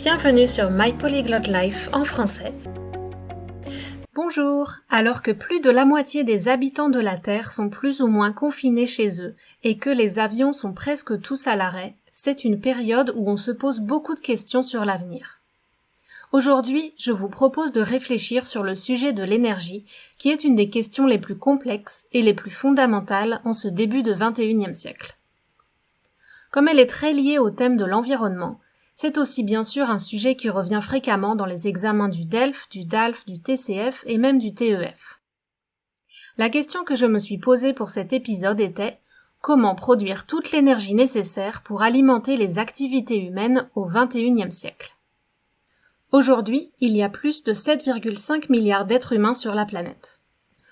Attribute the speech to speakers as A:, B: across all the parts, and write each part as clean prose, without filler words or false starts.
A: Bienvenue sur My Polyglot Life en français. Bonjour! Alors que plus de la moitié des habitants de la Terre sont plus ou moins confinés chez eux et que les avions sont presque tous à l'arrêt, c'est une période où on se pose beaucoup de questions sur l'avenir. Aujourd'hui, je vous propose de réfléchir sur le sujet de l'énergie, qui est une des questions les plus complexes et les plus fondamentales en ce début de XXIe siècle. Comme elle est très liée au thème de l'environnement, c'est aussi bien sûr un sujet qui revient fréquemment dans les examens du DELF, du DALF, du TCF et même du TEF. La question que je me suis posée pour cet épisode était « Comment produire toute l'énergie nécessaire pour alimenter les activités humaines au XXIe siècle ?» Aujourd'hui, il y a plus de 7,5 milliards d'êtres humains sur la planète.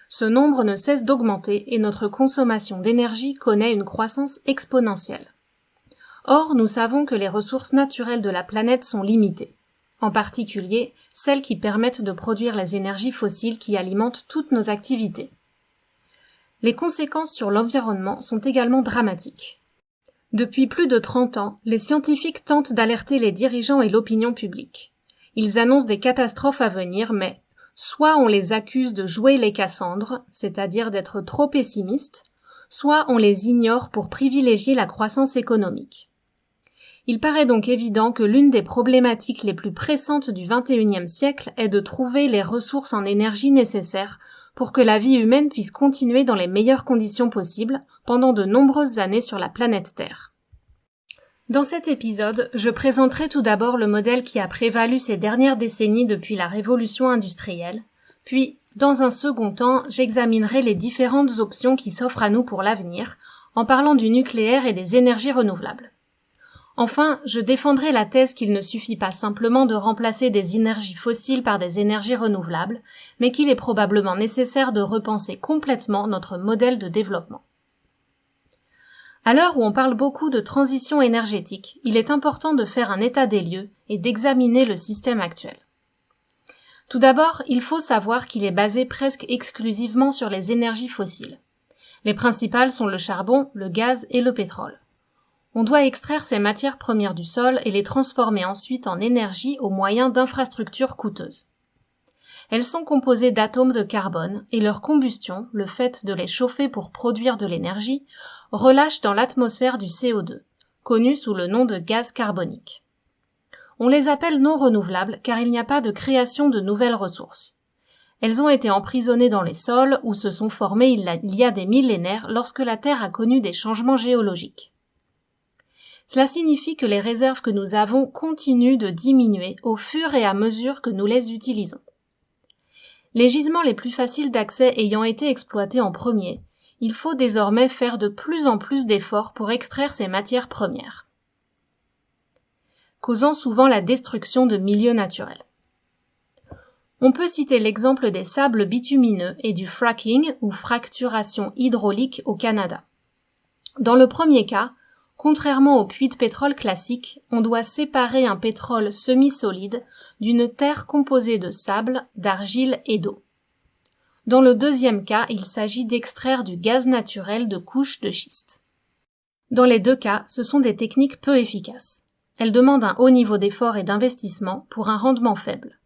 A: Ce nombre ne cesse d'augmenter et notre consommation d'énergie connaît une croissance exponentielle. Or, nous savons que les ressources naturelles de la planète sont limitées, en particulier celles qui permettent de produire les énergies fossiles qui alimentent toutes nos activités. Les conséquences sur l'environnement sont également dramatiques. Depuis plus de 30 ans, les scientifiques tentent d'alerter les dirigeants et l'opinion publique. Ils annoncent des catastrophes à venir, mais soit on les accuse de jouer les Cassandres, c'est-à-dire d'être trop pessimistes, soit on les ignore pour privilégier la croissance économique. Il paraît donc évident que l'une des problématiques les plus pressantes du XXIe siècle est de trouver les ressources en énergie nécessaires pour que la vie humaine puisse continuer dans les meilleures conditions possibles pendant de nombreuses années sur la planète Terre. Dans cet épisode, je présenterai tout d'abord le modèle qui a prévalu ces dernières décennies depuis la révolution industrielle, puis, dans un second temps, j'examinerai les différentes options qui s'offrent à nous pour l'avenir, en parlant du nucléaire et des énergies renouvelables. Enfin, je défendrai la thèse qu'il ne suffit pas simplement de remplacer des énergies fossiles par des énergies renouvelables, mais qu'il est probablement nécessaire de repenser complètement notre modèle de développement. À l'heure où on parle beaucoup de transition énergétique, il est important de faire un état des lieux et d'examiner le système actuel. Tout d'abord, il faut savoir qu'il est basé presque exclusivement sur les énergies fossiles. Les principales sont le charbon, le gaz et le pétrole. On doit extraire ces matières premières du sol et les transformer ensuite en énergie au moyen d'infrastructures coûteuses. Elles sont composées d'atomes de carbone et leur combustion, le fait de les chauffer pour produire de l'énergie, relâche dans l'atmosphère du CO2, connu sous le nom de gaz carbonique. On les appelle non renouvelables car il n'y a pas de création de nouvelles ressources. Elles ont été emprisonnées dans les sols où se sont formées il y a des millénaires lorsque la Terre a connu des changements géologiques. Cela signifie que les réserves que nous avons continuent de diminuer au fur et à mesure que nous les utilisons. Les gisements les plus faciles d'accès ayant été exploités en premier, il faut désormais faire de plus en plus d'efforts pour extraire ces matières premières, causant souvent la destruction de milieux naturels. On peut citer l'exemple des sables bitumineux et du fracking ou fracturation hydraulique au Canada. Dans le premier cas, contrairement aux puits de pétrole classiques, on doit séparer un pétrole semi-solide d'une terre composée de sable, d'argile et d'eau. Dans le deuxième cas, il s'agit d'extraire du gaz naturel de couches de schiste. Dans les deux cas, ce sont des techniques peu efficaces. Elles demandent un haut niveau d'effort et d'investissement pour un rendement faible.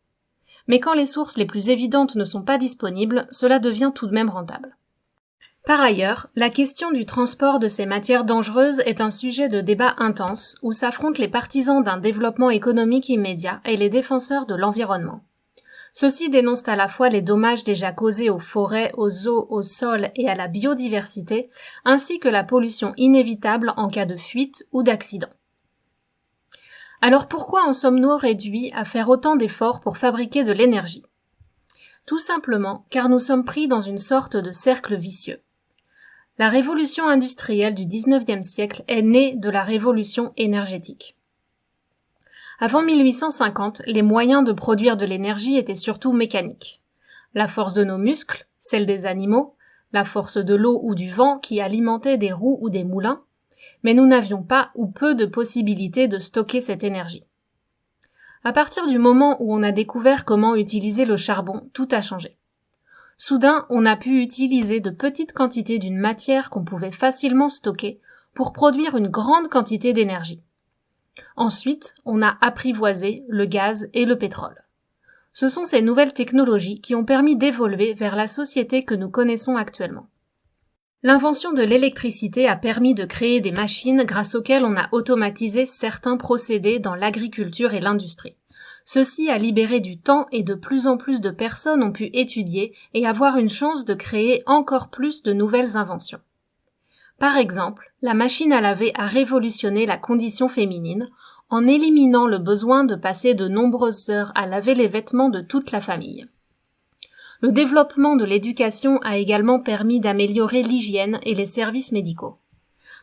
A: Mais quand les sources les plus évidentes ne sont pas disponibles, cela devient tout de même rentable. Par ailleurs, la question du transport de ces matières dangereuses est un sujet de débat intense où s'affrontent les partisans d'un développement économique immédiat et les défenseurs de l'environnement. Ceux-ci dénoncent à la fois les dommages déjà causés aux forêts, aux eaux, au sol et à la biodiversité, ainsi que la pollution inévitable en cas de fuite ou d'accident. Alors pourquoi en sommes-nous réduits à faire autant d'efforts pour fabriquer de l'énergie ? Tout simplement car nous sommes pris dans une sorte de cercle vicieux. La révolution industrielle du XIXe siècle est née de la révolution énergétique. Avant 1850, les moyens de produire de l'énergie étaient surtout mécaniques. La force de nos muscles, celle des animaux, la force de l'eau ou du vent qui alimentait des roues ou des moulins, mais nous n'avions pas ou peu de possibilités de stocker cette énergie. À partir du moment où on a découvert comment utiliser le charbon, tout a changé. Soudain, on a pu utiliser de petites quantités d'une matière qu'on pouvait facilement stocker pour produire une grande quantité d'énergie. Ensuite, on a apprivoisé le gaz et le pétrole. Ce sont ces nouvelles technologies qui ont permis d'évoluer vers la société que nous connaissons actuellement. L'invention de l'électricité a permis de créer des machines grâce auxquelles on a automatisé certains procédés dans l'agriculture et l'industrie. Ceci a libéré du temps et de plus en plus de personnes ont pu étudier et avoir une chance de créer encore plus de nouvelles inventions. Par exemple, la machine à laver a révolutionné la condition féminine en éliminant le besoin de passer de nombreuses heures à laver les vêtements de toute la famille. Le développement de l'éducation a également permis d'améliorer l'hygiène et les services médicaux.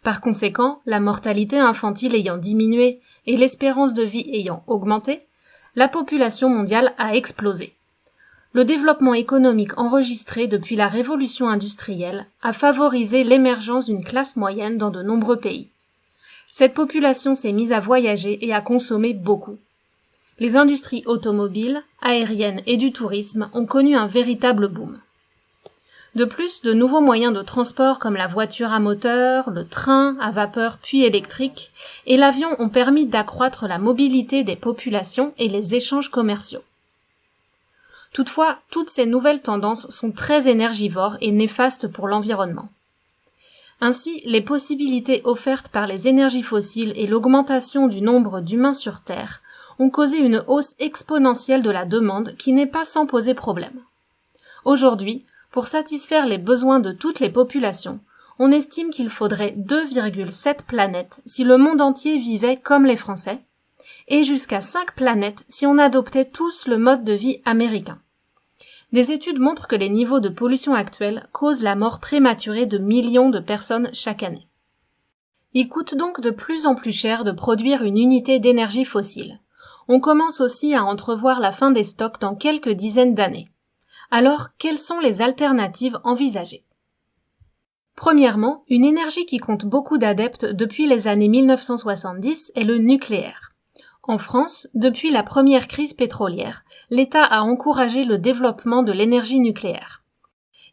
A: Par conséquent, la mortalité infantile ayant diminué et l'espérance de vie ayant augmenté, la population mondiale a explosé. Le développement économique enregistré depuis la révolution industrielle a favorisé l'émergence d'une classe moyenne dans de nombreux pays. Cette population s'est mise à voyager et à consommer beaucoup. Les industries automobiles, aériennes et du tourisme ont connu un véritable boom. De plus, de nouveaux moyens de transport comme la voiture à moteur, le train à vapeur puis électrique et l'avion ont permis d'accroître la mobilité des populations et les échanges commerciaux. Toutefois, toutes ces nouvelles tendances sont très énergivores et néfastes pour l'environnement. Ainsi, les possibilités offertes par les énergies fossiles et l'augmentation du nombre d'humains sur Terre ont causé une hausse exponentielle de la demande qui n'est pas sans poser problème. Aujourd'hui, pour satisfaire les besoins de toutes les populations, on estime qu'il faudrait 2,7 planètes si le monde entier vivait comme les Français, et jusqu'à 5 planètes si on adoptait tous le mode de vie américain. Des études montrent que les niveaux de pollution actuels causent la mort prématurée de millions de personnes chaque année. Il coûte donc de plus en plus cher de produire une unité d'énergie fossile. On commence aussi à entrevoir la fin des stocks dans quelques dizaines d'années. Alors, quelles sont les alternatives envisagées ? Premièrement, une énergie qui compte beaucoup d'adeptes depuis les années 1970 est le nucléaire. En France, depuis la première crise pétrolière, l'État a encouragé le développement de l'énergie nucléaire.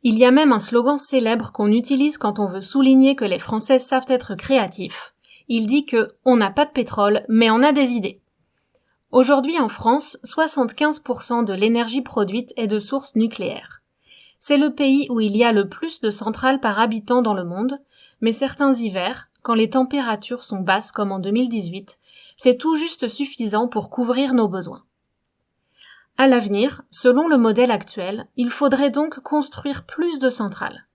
A: Il y a même un slogan célèbre qu'on utilise quand on veut souligner que les Français savent être créatifs. Il dit que « on n'a pas de pétrole, mais on a des idées ». Aujourd'hui en France, 75% de l'énergie produite est de source nucléaire. C'est le pays où il y a le plus de centrales par habitant dans le monde, mais certains hivers, quand les températures sont basses comme en 2018, c'est tout juste suffisant pour couvrir nos besoins. À l'avenir, selon le modèle actuel, il faudrait donc construire plus de centrales.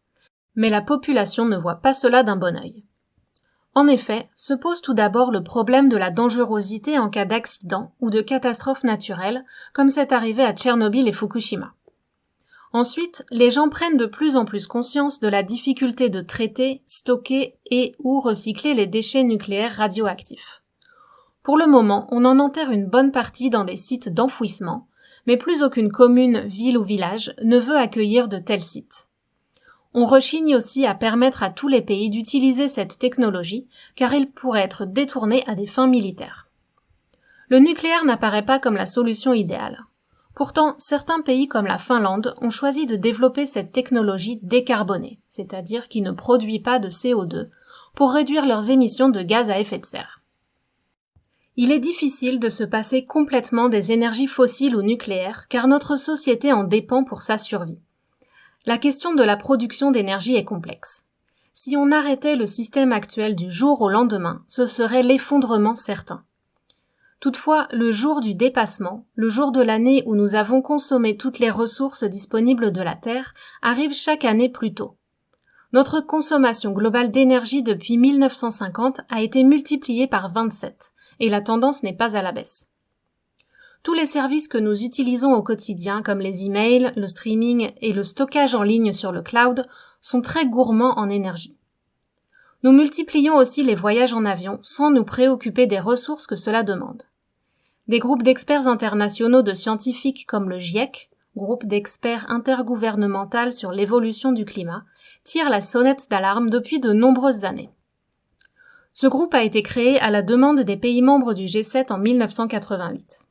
A: Mais la population ne voit pas cela d'un bon œil. En effet, se pose tout d'abord le problème de la dangerosité en cas d'accident ou de catastrophe naturelle, comme c'est arrivé à Tchernobyl et Fukushima. Ensuite, les gens prennent de plus en plus conscience de la difficulté de traiter, stocker et ou recycler les déchets nucléaires radioactifs. Pour le moment, on en enterre une bonne partie dans des sites d'enfouissement, mais plus aucune commune, ville ou village ne veut accueillir de tels sites. On rechigne aussi à permettre à tous les pays d'utiliser cette technologie, car elle pourrait être détournée à des fins militaires. Le nucléaire n'apparaît pas comme la solution idéale. Pourtant, certains pays comme la Finlande ont choisi de développer cette technologie décarbonée, c'est-à-dire qui ne produit pas de CO2, pour réduire leurs émissions de gaz à effet de serre. Il est difficile de se passer complètement des énergies fossiles ou nucléaires, car notre société en dépend pour sa survie. La question de la production d'énergie est complexe. Si on arrêtait le système actuel du jour au lendemain, ce serait l'effondrement certain. Toutefois, le jour du dépassement, le jour de l'année où nous avons consommé toutes les ressources disponibles de la Terre, arrive chaque année plus tôt. Notre consommation globale d'énergie depuis 1950 a été multipliée par 27, et la tendance n'est pas à la baisse. Tous les services que nous utilisons au quotidien, comme les emails, le streaming et le stockage en ligne sur le cloud, sont très gourmands en énergie. Nous multiplions aussi les voyages en avion sans nous préoccuper des ressources que cela demande. Des groupes d'experts internationaux de scientifiques comme le GIEC, groupe d'experts intergouvernemental sur l'évolution du climat, tirent la sonnette d'alarme depuis de nombreuses années. Ce groupe a été créé à la demande des pays membres du G7 en 1988.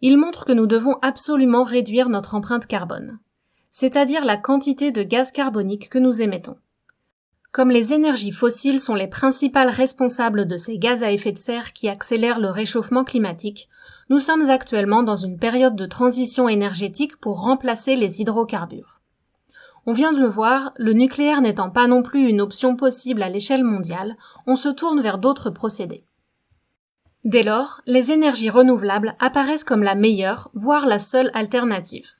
A: Il montre que nous devons absolument réduire notre empreinte carbone, c'est-à-dire la quantité de gaz carbonique que nous émettons. Comme les énergies fossiles sont les principales responsables de ces gaz à effet de serre qui accélèrent le réchauffement climatique, nous sommes actuellement dans une période de transition énergétique pour remplacer les hydrocarbures. On vient de le voir, le nucléaire n'étant pas non plus une option possible à l'échelle mondiale, on se tourne vers d'autres procédés. Dès lors, les énergies renouvelables apparaissent comme la meilleure, voire la seule alternative.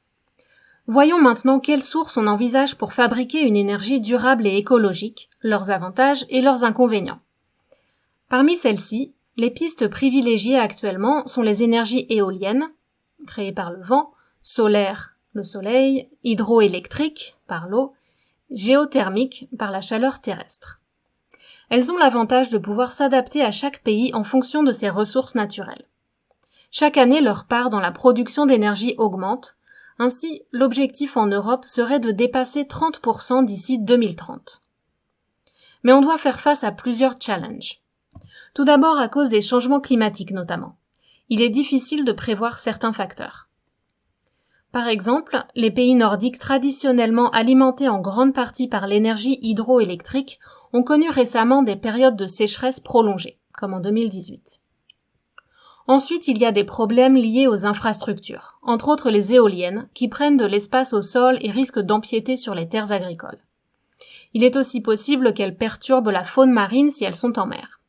A: Voyons maintenant quelles sources on envisage pour fabriquer une énergie durable et écologique, leurs avantages et leurs inconvénients. Parmi celles-ci, les pistes privilégiées actuellement sont les énergies éoliennes, créées par le vent, solaires, le soleil, hydroélectriques, par l'eau, géothermiques, par la chaleur terrestre. Elles ont l'avantage de pouvoir s'adapter à chaque pays en fonction de ses ressources naturelles. Chaque année, leur part dans la production d'énergie augmente. Ainsi, l'objectif en Europe serait de dépasser 30% d'ici 2030. Mais on doit faire face à plusieurs challenges. Tout d'abord à cause des changements climatiques notamment. Il est difficile de prévoir certains facteurs. Par exemple, les pays nordiques traditionnellement alimentés en grande partie par l'énergie hydroélectrique ont connu récemment des périodes de sécheresse prolongées, comme en 2018. Ensuite, il y a des problèmes liés aux infrastructures, entre autres les éoliennes, qui prennent de l'espace au sol et risquent d'empiéter sur les terres agricoles. Il est aussi possible qu'elles perturbent la faune marine si elles sont en mer.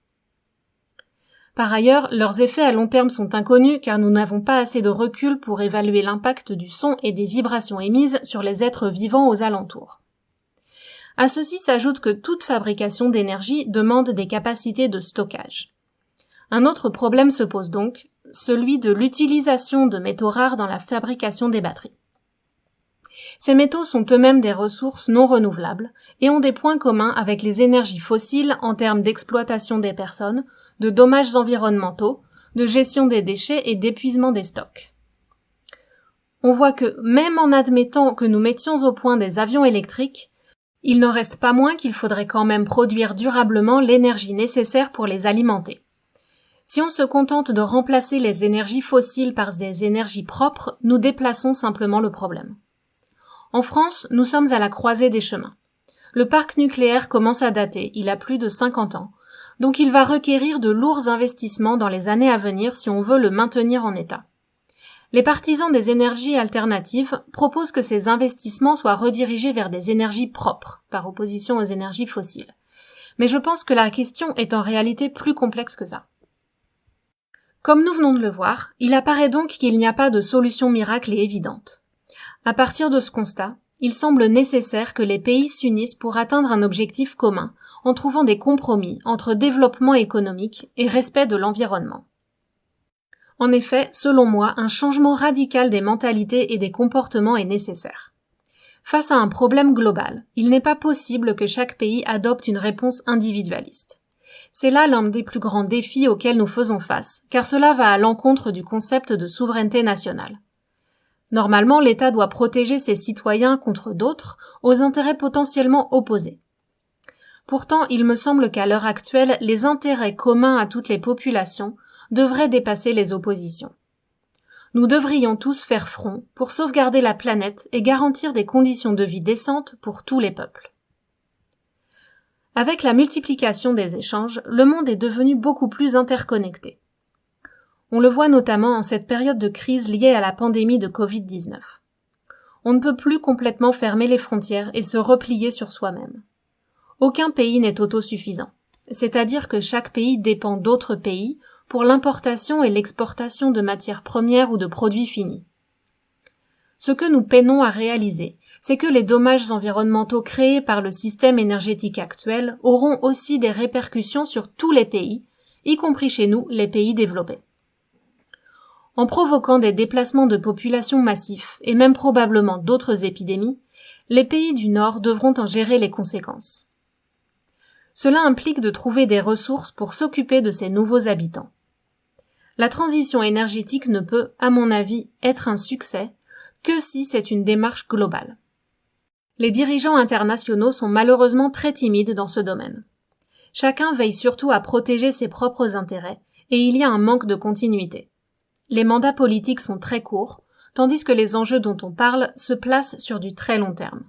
A: Par ailleurs, leurs effets à long terme sont inconnus car nous n'avons pas assez de recul pour évaluer l'impact du son et des vibrations émises sur les êtres vivants aux alentours. À ceci s'ajoute que toute fabrication d'énergie demande des capacités de stockage. Un autre problème se pose donc, celui de l'utilisation de métaux rares dans la fabrication des batteries. Ces métaux sont eux-mêmes des ressources non renouvelables et ont des points communs avec les énergies fossiles en termes d'exploitation des personnes, de dommages environnementaux, de gestion des déchets et d'épuisement des stocks. On voit que, même en admettant que nous mettions au point des avions électriques, il n'en reste pas moins qu'il faudrait quand même produire durablement l'énergie nécessaire pour les alimenter. Si on se contente de remplacer les énergies fossiles par des énergies propres, nous déplaçons simplement le problème. En France, nous sommes à la croisée des chemins. Le parc nucléaire commence à dater, il a plus de 50 ans, donc il va requérir de lourds investissements dans les années à venir si on veut le maintenir en état. Les partisans des énergies alternatives proposent que ces investissements soient redirigés vers des énergies propres, par opposition aux énergies fossiles. Mais je pense que la question est en réalité plus complexe que ça. Comme nous venons de le voir, il apparaît donc qu'il n'y a pas de solution miracle et évidente. À partir de ce constat, il semble nécessaire que les pays s'unissent pour atteindre un objectif commun, en trouvant des compromis entre développement économique et respect de l'environnement. En effet, selon moi, un changement radical des mentalités et des comportements est nécessaire. Face à un problème global, il n'est pas possible que chaque pays adopte une réponse individualiste. C'est là l'un des plus grands défis auxquels nous faisons face, car cela va à l'encontre du concept de souveraineté nationale. Normalement, l'État doit protéger ses citoyens contre d'autres, aux intérêts potentiellement opposés. Pourtant, il me semble qu'à l'heure actuelle, les intérêts communs à toutes les populations devraient dépasser les oppositions. Nous devrions tous faire front pour sauvegarder la planète et garantir des conditions de vie décentes pour tous les peuples. Avec la multiplication des échanges, le monde est devenu beaucoup plus interconnecté. On le voit notamment en cette période de crise liée à la pandémie de Covid-19. On ne peut plus complètement fermer les frontières et se replier sur soi-même. Aucun pays n'est autosuffisant, c'est-à-dire que chaque pays dépend d'autres pays pour l'importation et l'exportation de matières premières ou de produits finis. Ce que nous peinons à réaliser, c'est que les dommages environnementaux créés par le système énergétique actuel auront aussi des répercussions sur tous les pays, y compris chez nous, les pays développés. En provoquant des déplacements de population massifs et même probablement d'autres épidémies, les pays du Nord devront en gérer les conséquences. Cela implique de trouver des ressources pour s'occuper de ces nouveaux habitants. La transition énergétique ne peut, à mon avis, être un succès que si c'est une démarche globale. Les dirigeants internationaux sont malheureusement très timides dans ce domaine. Chacun veille surtout à protéger ses propres intérêts et il y a un manque de continuité. Les mandats politiques sont très courts, tandis que les enjeux dont on parle se placent sur du très long terme.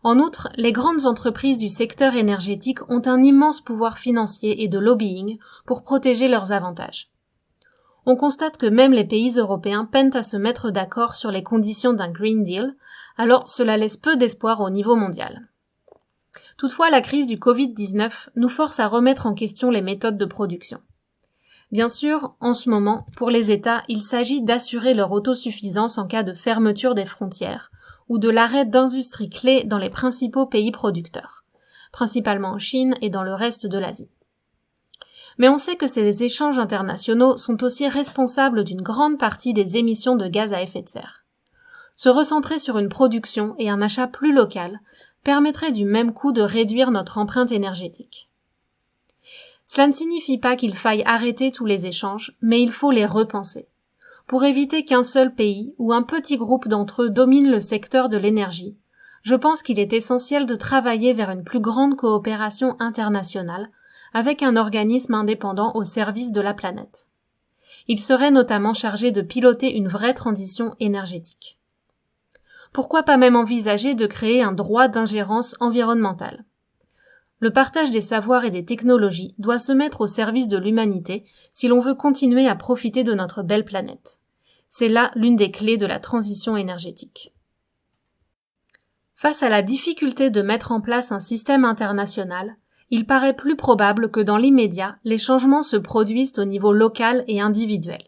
A: En outre, les grandes entreprises du secteur énergétique ont un immense pouvoir financier et de lobbying pour protéger leurs avantages. On constate que même les pays européens peinent à se mettre d'accord sur les conditions d'un Green Deal, alors cela laisse peu d'espoir au niveau mondial. Toutefois, la crise du Covid-19 nous force à remettre en question les méthodes de production. Bien sûr, en ce moment, pour les États, il s'agit d'assurer leur autosuffisance en cas de fermeture des frontières ou de l'arrêt d'industries clés dans les principaux pays producteurs, principalement en Chine et dans le reste de l'Asie. Mais on sait que ces échanges internationaux sont aussi responsables d'une grande partie des émissions de gaz à effet de serre. Se recentrer sur une production et un achat plus local permettrait du même coup de réduire notre empreinte énergétique. Cela ne signifie pas qu'il faille arrêter tous les échanges, mais il faut les repenser. Pour éviter qu'un seul pays ou un petit groupe d'entre eux domine le secteur de l'énergie, je pense qu'il est essentiel de travailler vers une plus grande coopération internationale avec un organisme indépendant au service de la planète. Il serait notamment chargé de piloter une vraie transition énergétique. Pourquoi pas même envisager de créer un droit d'ingérence environnementale ? Le partage des savoirs et des technologies doit se mettre au service de l'humanité si l'on veut continuer à profiter de notre belle planète. C'est là l'une des clés de la transition énergétique. Face à la difficulté de mettre en place un système international, il paraît plus probable que dans l'immédiat, les changements se produisent au niveau local et individuel.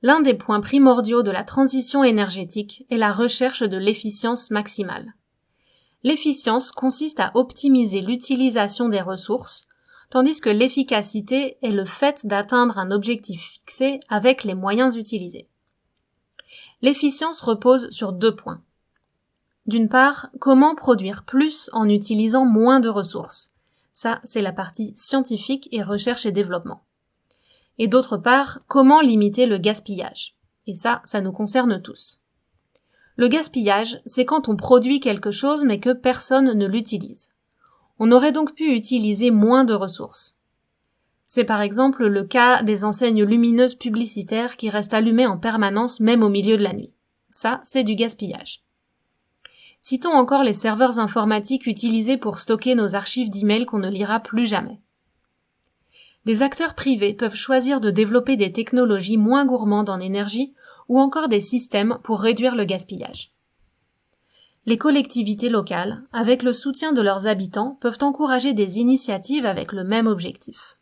A: L'un des points primordiaux de la transition énergétique est la recherche de l'efficience maximale. L'efficience consiste à optimiser l'utilisation des ressources, tandis que l'efficacité est le fait d'atteindre un objectif fixé avec les moyens utilisés. L'efficience repose sur 2 points. D'une part, comment produire plus en utilisant moins de ressources ? Ça, c'est la partie scientifique et recherche et développement. Et d'autre part, comment limiter le gaspillage ? Et ça nous concerne tous. Le gaspillage, c'est quand on produit quelque chose mais que personne ne l'utilise. On aurait donc pu utiliser moins de ressources. C'est par exemple le cas des enseignes lumineuses publicitaires qui restent allumées en permanence même au milieu de la nuit. Ça, c'est du gaspillage. Citons encore les serveurs informatiques utilisés pour stocker nos archives d'emails qu'on ne lira plus jamais. Des acteurs privés peuvent choisir de développer des technologies moins gourmandes en énergie ou encore des systèmes pour réduire le gaspillage. Les collectivités locales, avec le soutien de leurs habitants, peuvent encourager des initiatives avec le même objectif.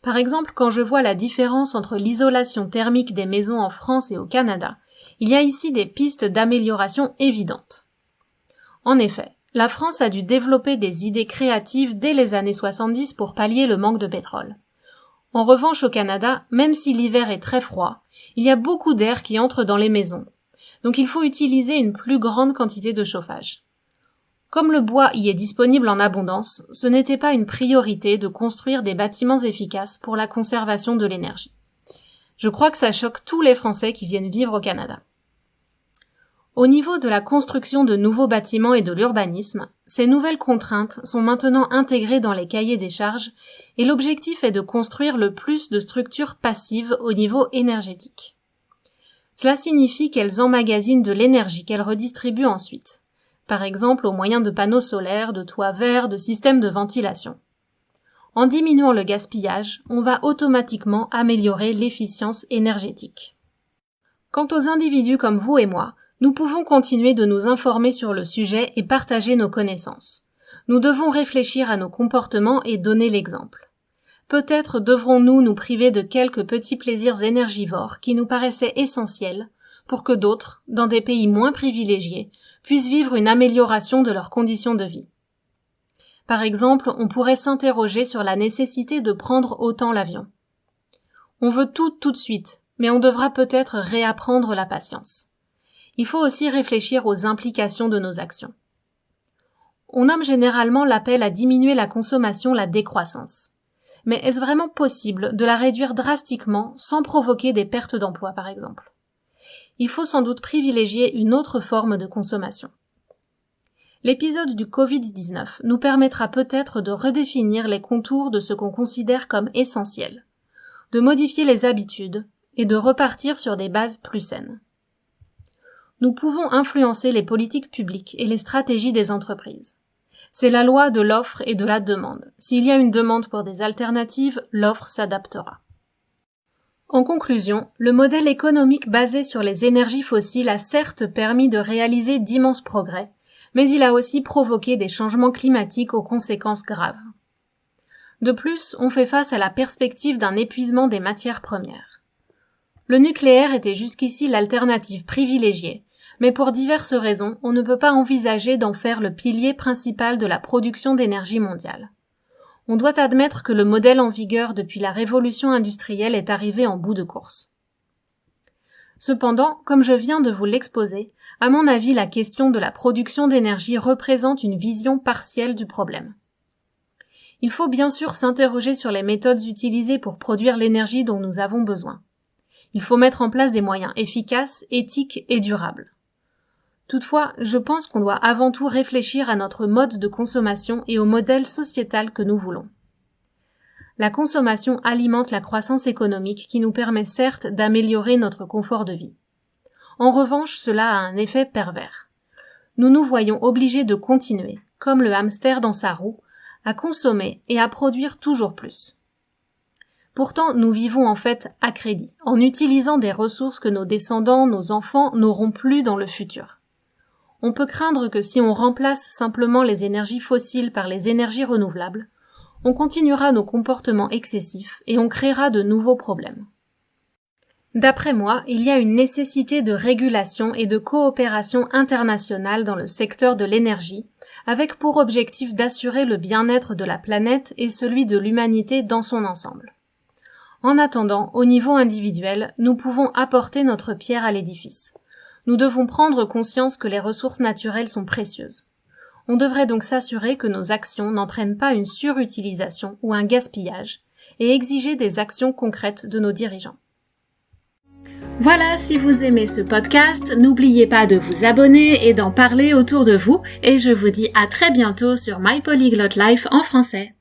A: Par exemple, quand je vois la différence entre l'isolation thermique des maisons en France et au Canada, il y a ici des pistes d'amélioration évidentes. En effet, la France a dû développer des idées créatives dès les années 70 pour pallier le manque de pétrole. En revanche, au Canada, même si l'hiver est très froid, il y a beaucoup d'air qui entre dans les maisons. Donc il faut utiliser une plus grande quantité de chauffage. Comme le bois y est disponible en abondance, ce n'était pas une priorité de construire des bâtiments efficaces pour la conservation de l'énergie. Je crois que ça choque tous les Français qui viennent vivre au Canada. Au niveau de la construction de nouveaux bâtiments et de l'urbanisme, ces nouvelles contraintes sont maintenant intégrées dans les cahiers des charges et l'objectif est de construire le plus de structures passives au niveau énergétique. Cela signifie qu'elles emmagasinent de l'énergie qu'elles redistribuent ensuite, par exemple au moyen de panneaux solaires, de toits verts, de systèmes de ventilation. En diminuant le gaspillage, on va automatiquement améliorer l'efficience énergétique. Quant aux individus comme vous et moi, nous pouvons continuer de nous informer sur le sujet et partager nos connaissances. Nous devons réfléchir à nos comportements et donner l'exemple. Peut-être devrons-nous nous priver de quelques petits plaisirs énergivores qui nous paraissaient essentiels pour que d'autres, dans des pays moins privilégiés, puissent vivre une amélioration de leurs conditions de vie. Par exemple, on pourrait s'interroger sur la nécessité de prendre autant l'avion. On veut tout de suite, mais on devra peut-être réapprendre la patience. Il faut aussi réfléchir aux implications de nos actions. On nomme généralement l'appel à diminuer la consommation la décroissance. Mais est-ce vraiment possible de la réduire drastiquement sans provoquer des pertes d'emploi, par exemple ? Il faut sans doute privilégier une autre forme de consommation. L'épisode du Covid-19 nous permettra peut-être de redéfinir les contours de ce qu'on considère comme essentiel, de modifier les habitudes et de repartir sur des bases plus saines. Nous pouvons influencer les politiques publiques et les stratégies des entreprises. C'est la loi de l'offre et de la demande. S'il y a une demande pour des alternatives, l'offre s'adaptera. En conclusion, le modèle économique basé sur les énergies fossiles a certes permis de réaliser d'immenses progrès, mais il a aussi provoqué des changements climatiques aux conséquences graves. De plus, on fait face à la perspective d'un épuisement des matières premières. Le nucléaire était jusqu'ici l'alternative privilégiée, mais pour diverses raisons, on ne peut pas envisager d'en faire le pilier principal de la production d'énergie mondiale. On doit admettre que le modèle en vigueur depuis la révolution industrielle est arrivé en bout de course. Cependant, comme je viens de vous l'exposer, à mon avis, la question de la production d'énergie représente une vision partielle du problème. Il faut bien sûr s'interroger sur les méthodes utilisées pour produire l'énergie dont nous avons besoin. Il faut mettre en place des moyens efficaces, éthiques et durables. Toutefois, je pense qu'on doit avant tout réfléchir à notre mode de consommation et au modèle sociétal que nous voulons. La consommation alimente la croissance économique qui nous permet certes d'améliorer notre confort de vie. En revanche, cela a un effet pervers. Nous nous voyons obligés de continuer, comme le hamster dans sa roue, à consommer et à produire toujours plus. Pourtant, nous vivons en fait à crédit, en utilisant des ressources que nos descendants, nos enfants n'auront plus dans le futur. On peut craindre que si on remplace simplement les énergies fossiles par les énergies renouvelables, on continuera nos comportements excessifs et on créera de nouveaux problèmes. D'après moi, il y a une nécessité de régulation et de coopération internationale dans le secteur de l'énergie, avec pour objectif d'assurer le bien-être de la planète et celui de l'humanité dans son ensemble. En attendant, au niveau individuel, nous pouvons apporter notre pierre à l'édifice. Nous devons prendre conscience que les ressources naturelles sont précieuses. On devrait donc s'assurer que nos actions n'entraînent pas une surutilisation ou un gaspillage, et exiger des actions concrètes de nos dirigeants. Voilà, si vous aimez ce podcast, n'oubliez pas de vous abonner et d'en parler autour de vous, et je vous dis à très bientôt sur My Polyglot Life en français.